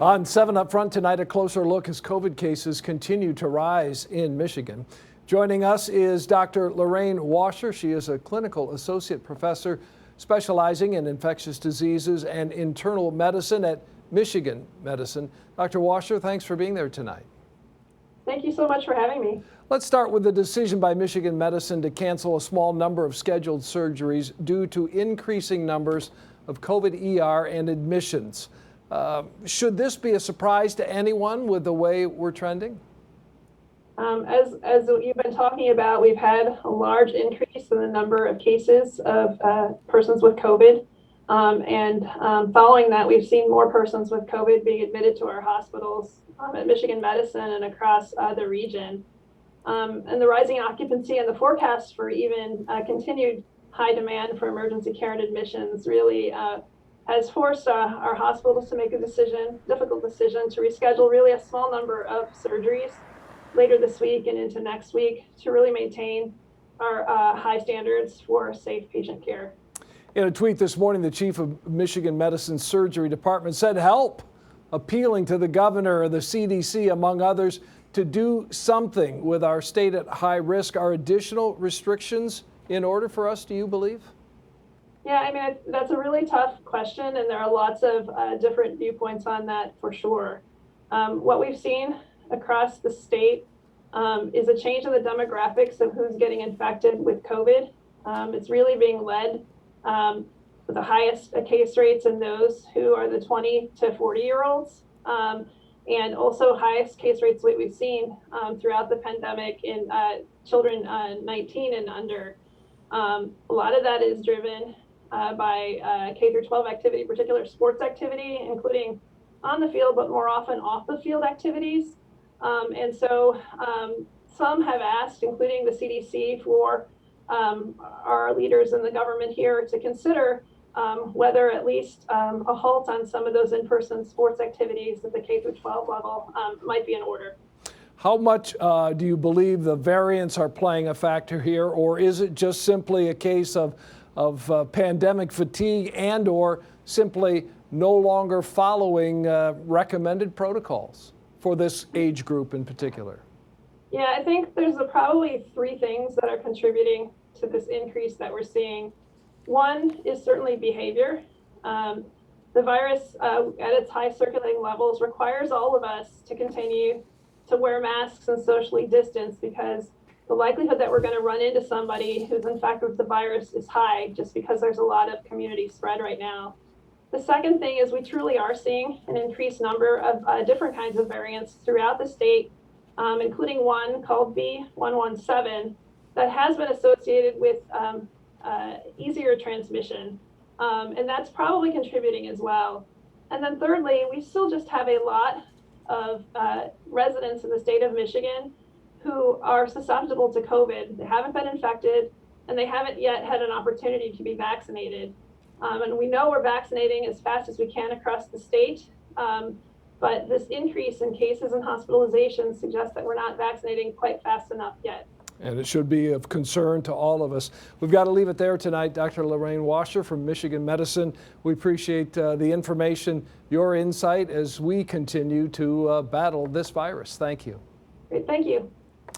On 7 Up Front tonight, a closer look as COVID cases continue to rise in Michigan. Joining us is Dr. Lorraine Washer. She is a clinical associate professor specializing in infectious diseases and internal medicine at Michigan Medicine. Dr. Washer, thanks for being there tonight. Thank you so much for having me. Let's start with the decision by Michigan Medicine to cancel a small number of scheduled surgeries due to increasing numbers of COVID ER and admissions. Should this be a surprise to anyone with the way we're trending? As you've been talking about, we've had a large increase in the number of cases of persons with COVID. Following that, we've seen more persons with COVID being admitted to our hospitals at Michigan Medicine and across the region. And the rising occupancy and the forecast for even continued high demand for emergency care and admissions really has forced our hospitals to make a difficult decision to reschedule really a small number of surgeries later this week and into next week to really maintain our high standards for safe patient care. In a tweet this morning, the chief of Michigan Medicine's surgery department said help, appealing to the governor or the CDC, among others, to do something with our state at high risk. Are additional restrictions in order for us, do you believe? Yeah, I mean, that's a really tough question, and there are lots of different viewpoints on that for sure. What we've seen across the state is a change in the demographics of who's getting infected with COVID. It's really being led with the highest case rates in those who are the 20 to 40-year-olds, and also highest case rates that we've seen throughout the pandemic in children 19 and under. A lot of that is driven by K through 12 activity, particular sports activity, including on the field, but more often off the field activities. And so some have asked, including the CDC, for our leaders in the government here to consider whether at least a halt on some of those in-person sports activities at the K through 12 level might be in order. How much do you believe the variants are playing a factor here, or is it just simply a case of pandemic fatigue and or simply no longer following recommended protocols for this age group in particular? Yeah, I think there's probably three things that are contributing to this increase that we're seeing. One is certainly behavior. The virus at its high circulating levels requires all of us to continue to wear masks and socially distance, because the likelihood that we're going to run into somebody who's infected with the virus is high, just because there's a lot of community spread right now. The second thing is we truly are seeing an increased number of different kinds of variants throughout the state, including one called B.1.1.7 that has been associated with easier transmission, and that's probably contributing as well. And then thirdly, we still just have a lot of residents in the state of Michigan who are susceptible to COVID. They haven't been infected, and they haven't yet had an opportunity to be vaccinated. And we know we're vaccinating as fast as we can across the state, but this increase in cases and hospitalizations suggests that we're not vaccinating quite fast enough yet. And it should be of concern to all of us. We've got to leave it there tonight. Dr. Lorraine Washer from Michigan Medicine. We appreciate the information, your insight as we continue to battle this virus. Thank you. Great, thank you.